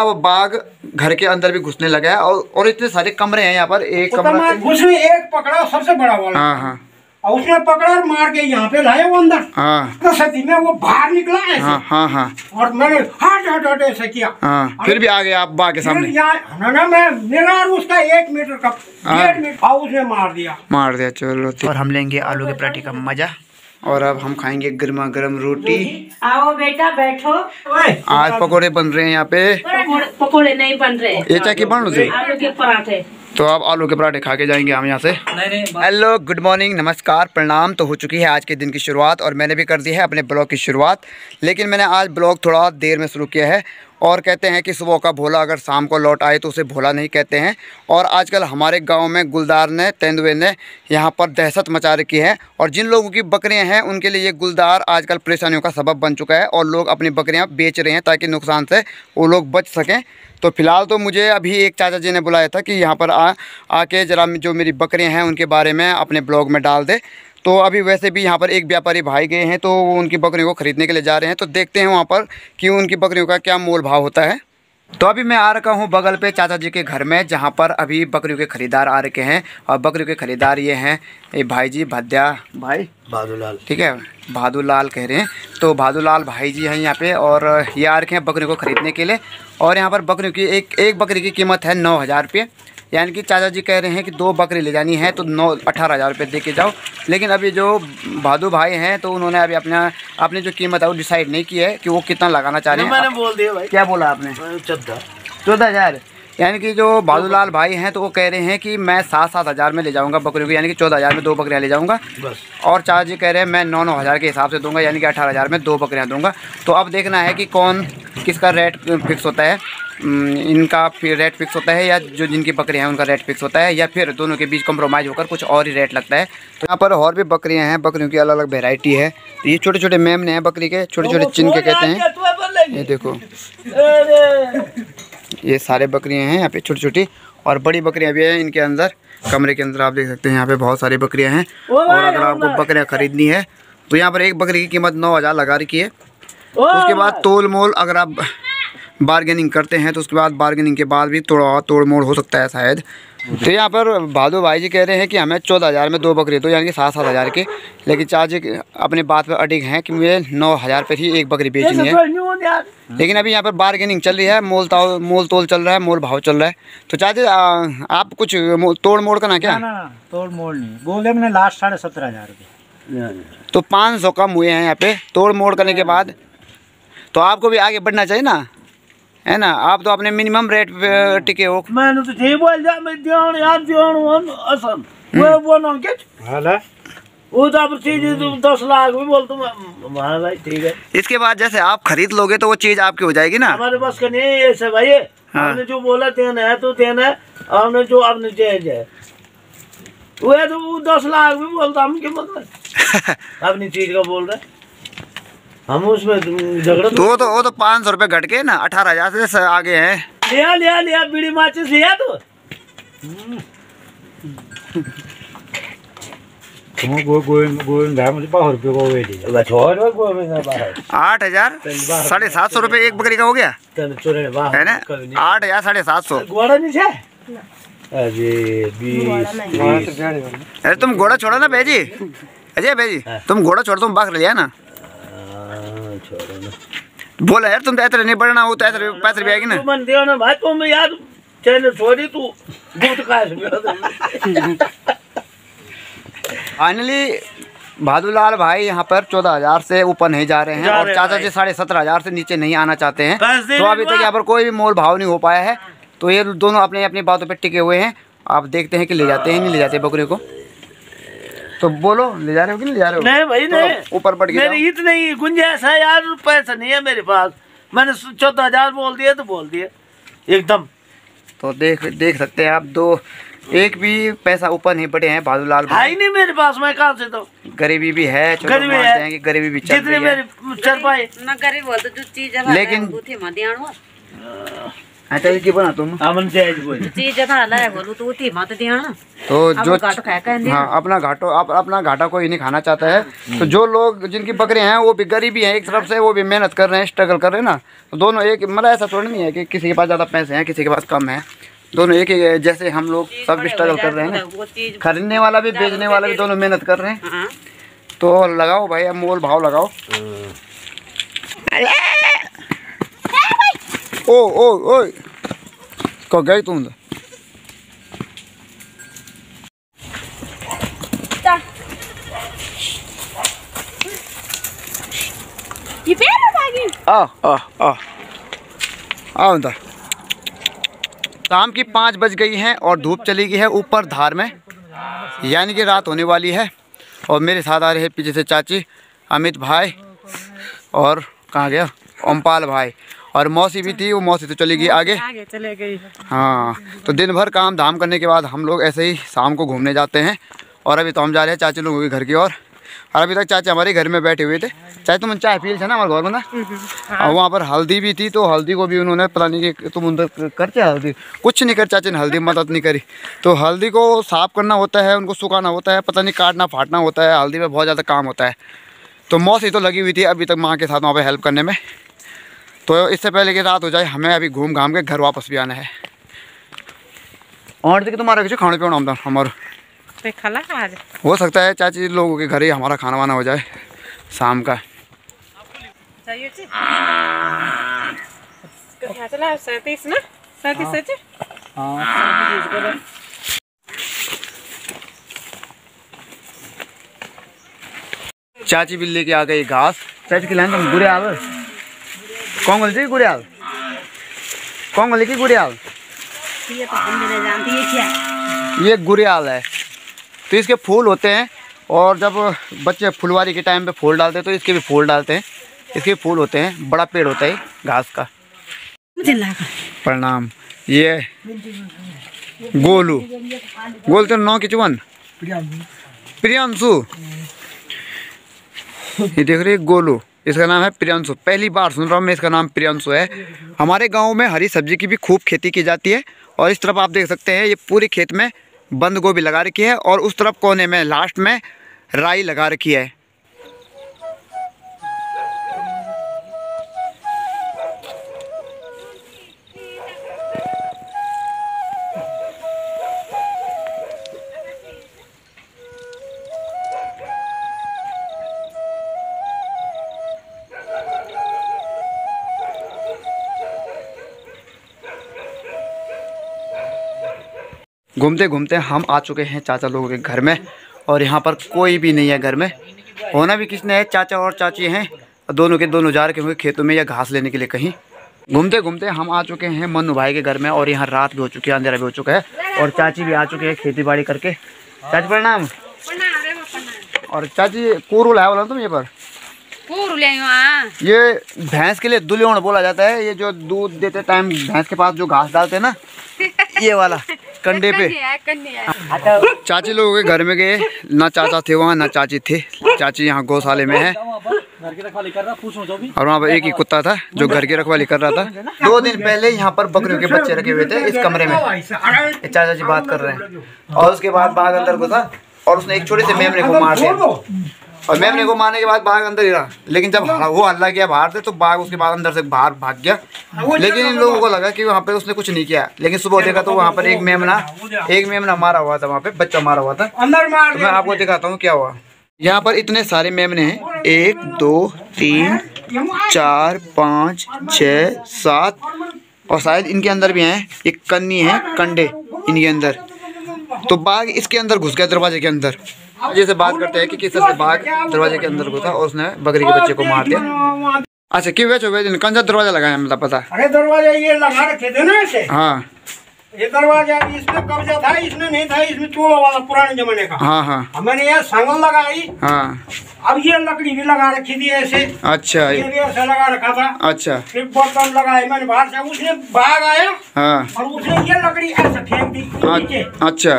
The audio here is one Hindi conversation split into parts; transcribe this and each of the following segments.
अब बाघ घर के अंदर भी घुसने लगा है और इतने सारे कमरे हैं यहाँ पर। एक कमरा उसमें एक पकड़ा सबसे बड़ा वाला। हाँ। और उसने पकड़ा और मार के यहाँ पे लाया वो अंदर। हाँ। तो सती में वो बाहर निकला ऐसे। हाँ। और मैंने हट ऐसे किया। हाँ। फिर भी आ गया आप बाघ के सामने। ना मैं मेरा और उसका 1 मीटर का 1.5 मीटर और उसने मार दिया। चलो। और हम लेंगे आलू के पराठे का मजा। और अब हम खाएंगे गर्मा गर्म रोटी। आओ बेटा बैठो। आज पकोड़े बन रहे हैं यहाँ पे। पकोड़े नहीं बन रहे, ये चाकी बन रहे आलू के पराठे। तो अब आलू के पराठे खा के जाएंगे हम यहाँ से। हेलो, गुड मॉर्निंग, नमस्कार, प्रणाम। तो हो चुकी है आज के दिन की शुरुआत और मैंने भी कर दी है अपने ब्लॉग की शुरुआत। लेकिन मैंने आज ब्लॉग थोड़ा देर में शुरू किया है। और कहते हैं कि सुबह का भोला अगर शाम को लौट आए तो उसे भोला नहीं कहते हैं। और आजकल हमारे गांव में गुलदार ने, तेंदुए ने यहाँ पर दहशत मचा रखी है। और जिन लोगों की बकरियां हैं उनके लिए ये गुलदार आजकल परेशानियों का सबब बन चुका है और लोग अपनी बकरियां बेच रहे हैं ताकि नुकसान से वो लोग बच सकें। तो फिलहाल तो मुझे अभी एक चाचा जी ने बुलाया था कि यहाँ पर आके ज़रा जो मेरी बकरियाँ हैं उनके बारे में अपने ब्लॉग में डाल दे। तो अभी वैसे भी यहाँ पर एक व्यापारी भाई गए हैं तो वो उनकी बकरियों को ख़रीदने के लिए जा रहे हैं। तो देखते हैं वहाँ पर कि उनकी बकरियों का क्या मोल भाव होता है। तो अभी मैं आ रखा हूँ बगल पे चाचा जी के घर में, जहाँ पर अभी बकरियों के ख़रीदार आ रखे हैं। और बकरियों के ख़रीदार ये हैं, ये भाई जी, भद्या भाई, बहादुरलाल, ठीक है, बहादुरलाल कह रहे हैं। तो बहादुरलाल भाई जी हैं यहाँ पे और ये आ रखे हैं बकरियों को ख़रीदने के लिए। और यहाँ पर बकरियों की एक बकरी की कीमत है 9,000 रुपये। यानी कि चाचा जी कह रहे हैं कि 2 बकरी ले जानी है तो 18,000 रुपये दे के जाओ। लेकिन अभी जो बहादुर भाई हैं तो उन्होंने अभी अपनी जो कीमत है वो डिसाइड नहीं की है कि वो कितना लगाना चाह रहे हैं। मैंने बोल दिया भाई। क्या बोला आपने? 14,000। यानी कि जो बहादुरलाल भाई हैं तो वो कह रहे हैं कि मैं 7,000 में ले जाऊंगा बकरियों को, यानी कि 14,000 में 2 बकरियां ले जाऊंगा बस। और चाचा जी कह रहे हैं मैं 9,000 के हिसाब से दूंगा, यानी कि 18,000 में 2 बकरियां दूंगा। तो अब देखना है कि किसका रेट फिक्स होता है। इनका फिर रेट फिक्स होता है या जो जिनकी बकरियां हैं उनका रेट फिक्स होता है, या फिर दोनों के बीच कम्प्रोमाइज़ होकर कुछ और ही रेट लगता है। तो यहाँ पर और भी बकरियां हैं, बकरियों की अलग अलग वेराइटी है। तो ये छोटे छोटे मेमने हैं बकरी के, छोटे छोटे चिन के कहते हैं। ये देखो, ये सारे बकरियां हैं यहाँ पे छोटी छोटी, और बड़ी बकरियां भी हैं इनके अंदर। कमरे के अंदर आप देख सकते हैं यहाँ पे बहुत सारी बकरियां हैं। और अगर आपको बकरियां खरीदनी है तो यहाँ पर एक बकरी की कीमत 9,000 लगा रखी है। तो उसके बाद तोल मोल अगर आप बार्गेनिंग करते हैं तो उसके बाद बार्गेनिंग के बाद भी थोड़ा तोड़ मोड़ हो सकता है शायद। तो यहाँ पर बहादुर भाई जी कह रहे हैं कि हमें 14,000 में 2 बकरी दो, यानी कि 7,000 के। लेकिन चाची अपनी बात पर अडिग हैं कि मुझे 9,000 पर ही एक बकरी बेचनी है। लेकिन अभी यहाँ पर बार्गेनिंग चल रही है, मोल तोल चल रहा है, मोल भाव चल रहा है। तो चाची आप कुछ तोड़ मोड़ करना क्या? ना, तोड़ मोड़ नहीं बोले, मैंने लास्ट 17,500 रुपये। तो 500 कम हुए हैं यहाँ पे तोड़ मोड़ करने के बाद। तो आपको भी आगे बढ़ना चाहिए ना, है ना? आप तो अपने मिनिमम रेट पे टिके हो। मैंने तो ठीक बोल जा, मैं ध्यान याद ध्यान असन वो ना के हां वो तो आप चीज 10 लाख भी बोल तुम हां भाई ठीक है। इसके बाद जैसे आप खरीद लोगे तो वो चीज आपकी हो जाएगी ना। हमारे पास का नहीं है ऐसे भाई। हमने जो बोला देना है तो देना है, हमने जो आपने जायज है वो है तो 10 लाख भी बोलता हम क्या मतलब अपनी चीज का बोल रहे हम उसमें झगड़ा। तो वो तो 500 रुपये घट के ना 18,000 से आगे हैं। लिया बीड़ी माचिस लिया तो 8,000 750 रुपये एक बकरी का हो गया है ना? 8,000 750। घोड़ा नहीं है। अरे तुम घोड़ा छोड़ो ना भेजी, अजय भेजी तुम घोड़ा छोड़, तुम बकरी लिया ना। बोला यार तुम तो ऐसे नहीं बढ़ना हो तो ऐसे पैसे भी आएगी ना। मन दियो ना भाई तुम यार चैनल छोड़ी तू दूध का फाइनली बहादुरलाल भाई यहाँ पर 14,000 से ऊपर नहीं जा रहे हैं और चाचा जी 17,500 से नीचे नहीं आना चाहते हैं। तो अभी तक यहाँ पर कोई भी मोल भाव नहीं हो पाया है। तो ये दोनों अपने अपनी बातों पे टिके हुए हैं। आप देखते हैं कि ले जाते हैं नहीं ले जाते बकरी को। तो बोलो ले जा रहे हो कि नहीं ले जा रहे हो? नहीं भाई नहीं, ऊपर बढ़ गया। मेरी इतनी गुंजाइश है यार, पैसा नहीं है मेरे पास। मैंने 14,000 बोल दिए तो बोल दिए एकदम। तो देख सकते हैं आप, एक भी पैसा ऊपर नहीं बढ़े हैं बहादुरलाल भाई। है नहीं मेरे पास, मैं कहाँ से दो। गरीबी भी है, गरीबी है कि गरीबी भी चल रही है। मेरे चल पाए ना गरीब हो तो जो चीज है लेकिन अच्छा ये बना तुम अमन जायज बोल चीज जथा ला बोलू तो उठी मत दिया ना। तो जो घाटो खाया कर हाँ अपना घाटा कोई नहीं खाना चाहता है। तो जो लोग जिनकी बकरियां हैं वो भी गरीबी हैं एक तरफ से, वो भी मेहनत कर रहे हैं, स्ट्रगल कर रहे हैं ना। तो दोनों एक मतलब ऐसा थोड़ा नहीं है कि किसी के पास ज़्यादा पैसे हैं किसी के पास कम है, दोनों एक ही जैसे हम लोग सब स्ट्रगल कर रहे हैं। खरीदने वाला भी बेचने वाला भी दोनों मेहनत कर रहे हैं। तो लगाओ भाई, अब मोल भाव लगाओ। ओ ओ ओ को गई तुम आओ अंदर। शाम की 5 बज गई हैं और धूप चली गई है ऊपर धार में, यानी कि रात होने वाली है। और मेरे साथ आ रहे हैं पीछे से चाची, अमित भाई और कहाँ गया ओमपाल भाई, और मौसी भी थी, वो मौसी तो चली गई आगे चले गई। हाँ, तो दिन भर काम धाम करने के बाद हम लोग ऐसे ही शाम को घूमने जाते हैं। और अभी तो हम जा रहे हैं चाची लोगों के घर की ओर। और अभी तक चाचा हमारे घर में बैठे हुए थे। चाहे तुम चाय पी थे ना हमारे घर में ना, और वहाँ पर हल्दी भी थी, तो हल्दी को भी उन्होंने पता नहीं कि तुम अंदर करते हल्दी कुछ नहीं कर, चाचा ने हल्दी मदद नहीं करी। तो हल्दी को साफ़ करना होता है, उनको सुखाना होता है, पता नहीं काटना फाटना होता है, हल्दी में बहुत ज़्यादा काम होता है। तो मौसी तो लगी हुई थी अभी तक माँ के साथ वहाँ पर हेल्प करने में। तो इससे पहले कि रात हो जाए हमें अभी घूम घाम के घर वापस भी आना है। और देखिए तुम्हारा कुछ खाने पीना हमारा आज हो सकता है चाची लोगों के घर ही हमारा खाना वाना हो जाए शाम का। चाची बिल्ली के आ गई घास। चाची खिलाएं तुम गुड़ियाल कौन बोल रही गुड़ियाल, कौन बोले की गुड़ियाल? ये तो हम नहीं जानती है क्या। ये गुड़ियाल है। तो इसके फूल होते हैं, और जब बच्चे फुलवारी के टाइम पे फूल डालते हैं तो इसके भी फूल डालते हैं। इसके फूल होते हैं, बड़ा पेड़ होता है घास का। प्रणाम। ये गोलू बोलते नौ की चुवन प्रियांशु, ये देख रहे गोलू, इसका नाम है प्रियांशु। पहली बार सुन रहा हूँ मैं इसका नाम प्रियांशु है। हमारे गांव में हरी सब्जी की भी खूब खेती की जाती है। और इस तरफ आप देख सकते हैं ये पूरे खेत में बंद गोभी लगा रखी है, और उस तरफ कोने में लास्ट में राई लगा रखी है। घूमते घूमते हम आ चुके हैं चाचा लोगों के घर में, और यहाँ पर कोई भी नहीं है घर में। होना भी किसने है, चाचा और चाची हैं, दोनों के दोनों जा रखे हुए खेतों में या घास लेने के लिए कहीं। घूमते घूमते हम आ चुके हैं मन्नू भाई के घर में, और यहाँ रात भी हो चुकी है, अंधेरा भी हो चुका है, और चाची भी आ चुके हैं खेती बाड़ी करके। चाची प्रणाम। और चाची कोरू लाया बोला तुम ये पर? ये भैंस के लिए दुलियोण बोला जाता है। ये जो दूध देते टाइम भैंस के पास जो घास डालते हैं ना, ये वाला कंडे पे। चाची लोगों के घर में गए, ना चाचा थे वहाँ ना चाची थे। चाची यहाँ गौशाले में है, और वहाँ पर एक ही कुत्ता था जो घर की रखवाली कर रहा था। 2 दिन पहले यहाँ पर बकरियों के बच्चे रखे हुए थे इस कमरे में, चाचा जी बात कर रहे हैं। और उसके बाद बाघ अंदर घुसा और उसने एक छोटे से मेमने को मार दिया, और मेमने को मारने के बाद बाघ अंदर ही रहा। लेकिन जब वो हल्ला किया बाहर से तो बाघ उसके बाद अंदर से बाहर भाग गया। लेकिन इन लोगों को लगा कि वहाँ पे उसने कुछ नहीं किया। लेकिन सुबह देखा तो वहाँ पर एक मेमना मारा हुआ था, वहाँ पे बच्चा मारा हुआ था। तो मैं आपको दिखाता हूँ क्या हुआ। यहाँ पर इतने सारे मेमने हैं, 1 2 3 4 5 6 7, और शायद इनके अंदर भी हैं एक कन्नी है, कंडे इनके अंदर। तो बाघ इसके अंदर घुस गया दरवाजे के अंदर। जैसे बात करते हैं कि किस तरह से बाघ दरवाजे के अंदर घुसा और उसने बकरी के बच्चे को मार दिया। अच्छा क्यों वैसे कौन सा दरवाजा लगाया मतलब पता? अरे दरवाजा ये लगा रखे थे ना ऐसे। हाँ ये दरवाजा इसमें कब्जा था, इसमें नहीं था, इसमें चूल्हा वाला पुराने जमाने का। हाँ हाँ मैंने यहाँ संगल लगाई। हाँ अब ये लकड़ी भी लगा रखी थी ऐसे। अच्छा ये भी ऐसे लगा रखा था। अच्छा फिर बर्तन लगाए मैंने बाहर से, उसने बाघ आया हाँ और उसने ये लकड़ी ऐसे फेंक दी नीचे। अच्छा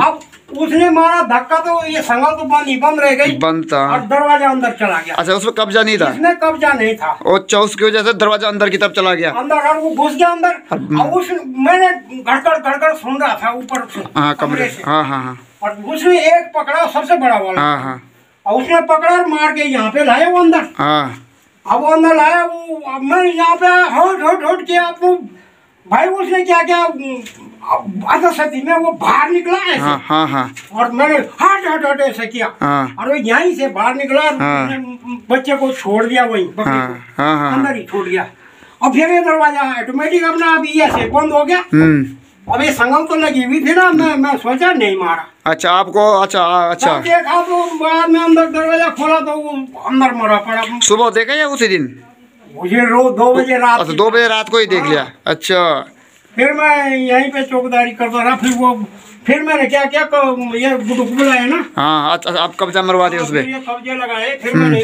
अब उसने मारा धक्का तो ये संगल तो बंद रह गई, बंद था और दरवाजा अंदर चला गया। अच्छा, उसमें कब्जा नहीं था? इसमें कब्जा नहीं था, और चौस की वजह से दरवाजा अंदर की तरफ चला गया अंदर, और वो घुस गया अंदर। और उस मैंने गड़गड़ सुन रहा था ऊपर से, हाँ कमरे से, हाँ हाँ हाँ, और उसने एक पकड़ा सबसे बड़ा वाला, हाँ हाँ, और उसने पकड़ा और मार के यहाँ पे लाया वो अंदर। हाँ, अब वो अंदर लाया, वो मैं यहाँ पे हट किया आपको भाई, उसने क्या किया आधा सती में वो बाहर निकला ऐसे, हाँ हाँ हाँ, और मैंने हट ऐसे किया, हाँ, और वो यहीं से बाहर निकला, हाँ, बच्चे को छोड़ दिया वहीं, हाँ, हाँ, हाँ, अंदर ही छोड़ दिया। और फिर ये दरवाजा ऑटोमेटिक अपना अभी ऐसे बंद हो गया। अब ये संगम तो लगी हुई थी ना, मैं सोचा नहीं मारा। अच्छा आपको, अच्छा देखा तो बाद में अंदर दरवाजा खोला तो वो अंदर मरा पड़ा। सुबह देखा या उसी दिन? मुझे रोज 2 बजे रात। अच्छा 2 बजे रात को ही देख लिया। अच्छा, फिर मैं यहीं पे चौकीदारी करता रहा। फिर मैंने क्या किया, ये बुटुक बुलाया ना। हाँ, अच्छा आप कब्जा मरवा दिया उसमें? ये कब्जे लगाए, फिर मैंने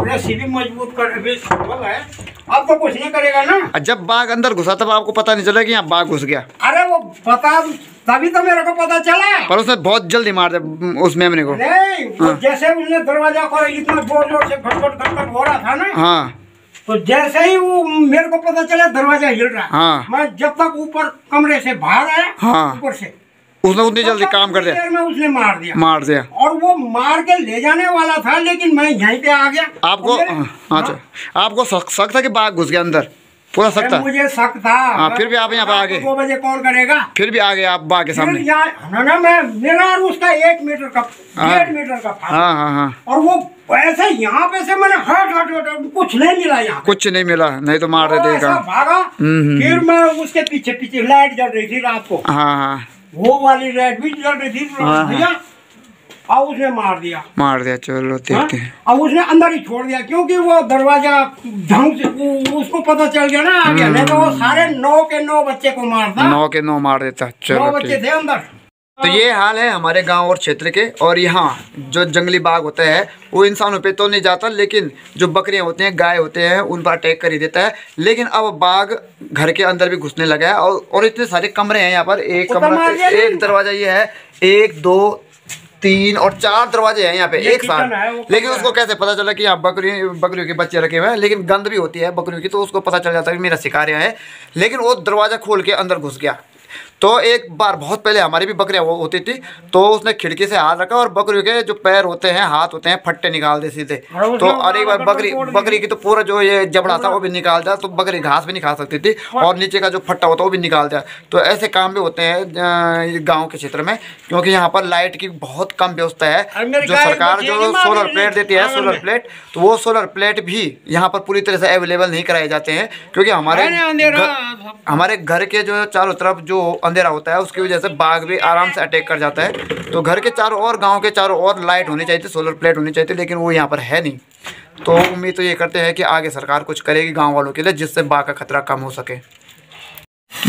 रस्सी भी मजबूत कर लगाए। अब तो कुछ नहीं करेगा ना। जब बाघ अंदर घुसा तब आपको पता नहीं चला कि यहाँ बाघ घुस गया? अरे वो पता, तभी तो मेरे को पता चला। पर उसने बहुत जल्दी मार दिया उस मेमने को। नहीं, जैसे उसने दरवाजा खोला, इतना जोर से खटखट हो रहा था ना। हाँ, तो जैसे ही वो मेरे को पता चला दरवाजा हिल रहा। हाँ, मैं जब तक ऊपर कमरे से बाहर आया, हाँ, ऊपर से उसने उतनी जल्दी काम कर दिया, में उसने मार दिया। और वो मार के ले जाने वाला था, लेकिन मैं यहीं पे आ गया। आपको अच्छा, आपको शक था कि बाघ घुस गया अंदर? पूरा शक था? मुझे शक था। हाँ, फिर भी आप यहाँ पे आ गए? 2 बजे कौन करेगा? फिर भी आ गए आप बाघ के सामने? ना मैं, मेरा और उसका 1 मीटर का, 1.5 मीटर का था। हाँ हाँ हाँ, और वो ऐसे यहाँ पे से मैंने हट कुछ नहीं मिला, यहाँ कुछ नहीं मिला, नहीं तो मार देते ऐसा भागा। फिर मैं उसके पीछे लाइट जल रही थी रात को। हाँ हाँ, वो वाली लाइट भी जल रही थी भैया, और उसने मार दिया। चलो देखते हैं। और उसने अंदर ही छोड़ दिया, क्योंकि वो दरवाजा ढंग से उसको पता चल गया ना आगे, नहीं तो वो सारे 9 के 9 बच्चे को मारता। 9 के 9 मार देता। 9 चलो बच्चे थे अंदर। तो ये हाल है हमारे गांव और क्षेत्र के। और यहाँ जो जंगली बाघ होता है वो इंसानों पे तो नहीं जाता, लेकिन जो बकरियां होती हैं, गाय होते हैं, उन पर अटैक कर ही देता है। लेकिन अब बाघ घर के अंदर भी घुसने लगा है। और इतने सारे कमरे हैं यहाँ पर। एक कमरा, एक दरवाजा ये है, 1 2 3 और 4 दरवाजे हैं यहाँ पे एक साथ। लेकिन उसको कैसे पता चला कि यहाँ बकरियों के बच्चे रखे हुए हैं? लेकिन गंद भी होती है बकरियों की, तो उसको पता चल जाता है कि मेरा शिकार यहाँ है। लेकिन वो दरवाजा खोल के अंदर घुस गया। तो एक बार बहुत पहले हमारी भी बकरियां वो होती थी, तो उसने खिड़की से हाथ रखा और बकरियों के जो पैर होते हैं, हाथ होते हैं, फट्टे निकाल दे सीधे। तो और एक बार बकरी की तो पूरा जो ये जबड़ा था वो भी निकाल दिया। तो बकरी घास भी नहीं खा सकती थी, और नीचे का जो फट्टा होता है वो भी निकाल दिया। तो ऐसे काम भी होते हैं गाँव के क्षेत्र में, क्योंकि यहाँ पर लाइट की बहुत कम व्यवस्था है। जो सरकार जो सोलर प्लेट देती है, सोलर प्लेट, तो वो सोलर प्लेट भी यहाँ पर पूरी तरह से अवेलेबल नहीं कराए जाते हैं, क्योंकि हमारे घर के जो चारों तरफ जो अंधेरा होता है उसकी वजह से बाघ भी आराम से अटैक कर जाता है। तो घर के चारों ओर, गांव के चारों ओर लाइट होनी चाहिए थी, सोलर प्लेट होनी चाहिए थी, लेकिन वो यहाँ पर है नहीं। तो उम्मीद तो ये करते हैं कि आगे सरकार कुछ करेगी गांव वालों के लिए, जिससे बाघ का खतरा कम हो सके।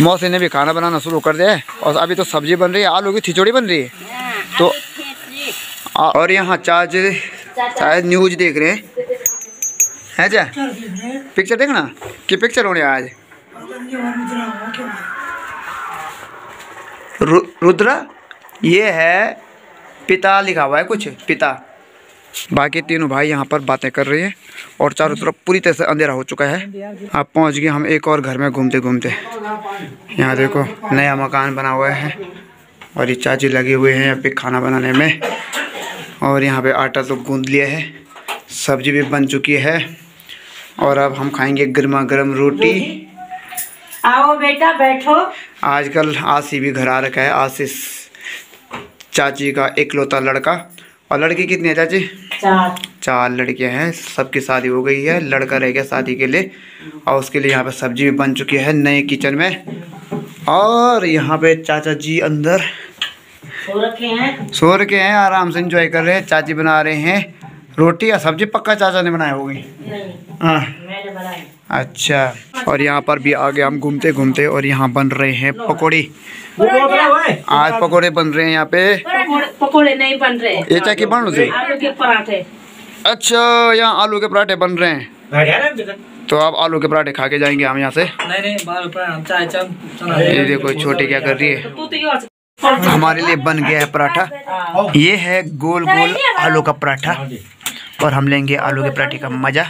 मौसी ने भी खाना बनाना शुरू कर दिया है, और अभी तो सब्जी बन रही है, आलू की खिचड़ी बन रही है। तो और यहाँ चाचा न्यूज देख रहे हैं क्या? पिक्चर देखना कि पिक्चर होने आज रुद्रा, ये है पिता लिखा हुआ है कुछ, पिता। बाकी तीनों भाई यहाँ पर बातें कर रहे हैं, और चारों तरफ पूरी तरह से अंधेरा हो चुका है। आप पहुँच गए हम एक और घर में घूमते घूमते। यहाँ देखो नया मकान बना हुआ है, और ये चाची लगे हुए हैं यहाँ पे खाना बनाने में। और यहाँ पे आटा तो गूंद लिया है, सब्जी भी बन चुकी है, और अब हम खाएंगे गर्मा गर्म रोटी। आओ बेटा बैठो। आजकल आशी भी घर आ रखा है, आशीष चाची का इकलौता लड़का। और लड़की कितनी है चाची? 4 लड़कियां हैं, सबकी शादी हो गई है, लड़का रह गया शादी के लिए। और उसके लिए यहाँ पे सब्जी भी बन चुकी है नए किचन में। और यहाँ पे चाचा जी अंदर सो रखे हैं, आराम से एंजॉय कर रहे हैं। चाची बना रहे हैं रोटी या सब्जी, पक्का चाचा ने बनाई होगी। हाँ अच्छा। और यहाँ पर भी आगे हम घूमते घूमते, और यहाँ बन रहे हैं पकौड़ी। आज पकौड़े बन रहे हैं यहाँ पे। पकौड़े नहीं बन रहे, ये क्या बन रहे? आलू के पराठे। अच्छा, यहाँ आलू के पराठे बन रहे हैं। तो आप आलू के पराठे खा के जाएंगे हम यहाँ से। नहीं, ये देखो छोटी क्या कर रही है। हमारे लिए बन गया है पराठा। ये है गोल गोल आलू का पराठा और हम लेंगे आलू के पराठे का मजा।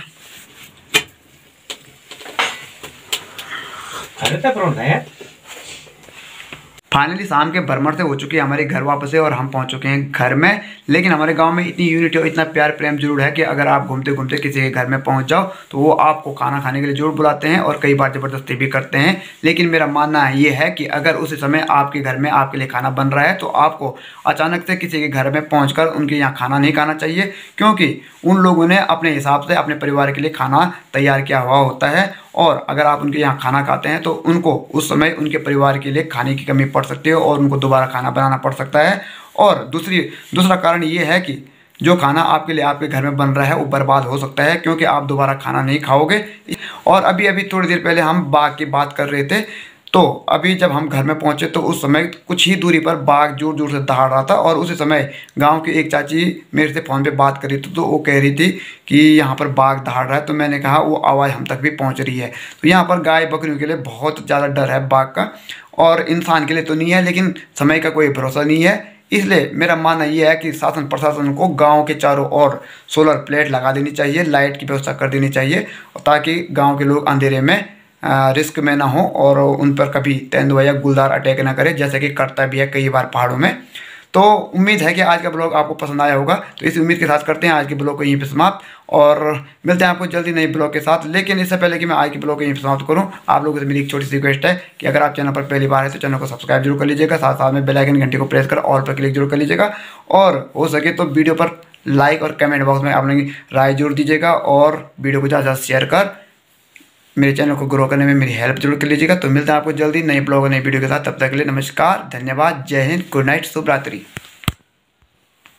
फाइनली शाम के भरमर से हो चुकी है हमारी घर वापस है और हम पहुंच चुके हैं घर में। लेकिन हमारे गांव में इतनी यूनिटी और इतना प्यार प्रेम जरूर है कि अगर आप घूमते घूमते किसी के घर में पहुंच जाओ तो वो आपको खाना खाने के लिए जरूर बुलाते हैं और कई बार ज़बरदस्ती भी करते हैं। लेकिन मेरा मानना ये है कि अगर उस समय आपके घर में आपके लिए खाना बन रहा है तो आपको अचानक से किसी के घर में पहुँच उनके यहाँ खाना नहीं खाना चाहिए, क्योंकि उन लोगों ने अपने हिसाब से अपने परिवार के लिए खाना तैयार किया हुआ होता है। और अगर आप उनके यहाँ खाना खाते हैं तो उनको उस समय उनके परिवार के लिए खाने की कमी पड़ सकती है और उनको दोबारा खाना बनाना पड़ सकता है। और दूसरा कारण ये है कि जो खाना आपके लिए आपके घर में बन रहा है वो बर्बाद हो सकता है, क्योंकि आप दोबारा खाना नहीं खाओगे। और अभी थोड़ी देर पहले हम बाघ की बात कर रहे थे, तो अभी जब हम घर में पहुंचे तो उस समय कुछ ही दूरी पर बाघ जोर जोर से दहाड़ रहा था और उसी समय गांव की एक चाची मेरे से फ़ोन पे बात कर रही थी, तो वो कह रही थी कि यहाँ पर बाघ दहाड़ रहा है। तो मैंने कहा वो आवाज़ हम तक भी पहुँच रही है। तो यहाँ पर गाय बकरियों के लिए बहुत ज़्यादा डर है बाघ का, और इंसान के लिए तो नहीं है, लेकिन समय का कोई भरोसा नहीं है। इसलिए मेरा मानना यह है कि शासन प्रशासन को गांव के चारों ओर सोलर प्लेट लगा देनी चाहिए, लाइट की व्यवस्था कर देनी चाहिए, ताकि गांव के लोग अंधेरे में रिस्क में ना हो और उन पर कभी तेंदुआ या गुलदार अटैक ना करे, जैसे कि करता भी है कई बार पहाड़ों में। तो उम्मीद है कि आज का ब्लॉग आपको पसंद आया होगा। तो इस उम्मीद के साथ करते हैं आज के ब्लॉग को यहीं पे समाप्त और मिलते हैं आपको जल्दी नई ब्लॉग के साथ। लेकिन इससे पहले कि मैं आज के ब्लॉग को यहीं पे समाप्त करूं, आप लोगों से मेरी एक छोटी सी रिक्वेस्ट है कि अगर आप चैनल पर पहली बार है तो चैनल को सब्सक्राइब जरूर कर लीजिएगा, साथ साथ में बेल आइकन घंटी को प्रेस कर ऑल पर क्लिक जरूर कर लीजिएगा, और हो सके तो वीडियो पर लाइक और कमेंट बॉक्स में अपनी राय जरूर दीजिएगा और वीडियो को ज़्यादा शेयर कर मेरे चैनल को ग्रो करने में मेरी हेल्प जरूर कर लीजिएगा। तो मिलते हैं आपको जल्दी नई ब्लॉग और नई वीडियो के साथ। तब तक के लिए नमस्कार, धन्यवाद, जय हिंद, गुड नाइट, शुभ रात्रि।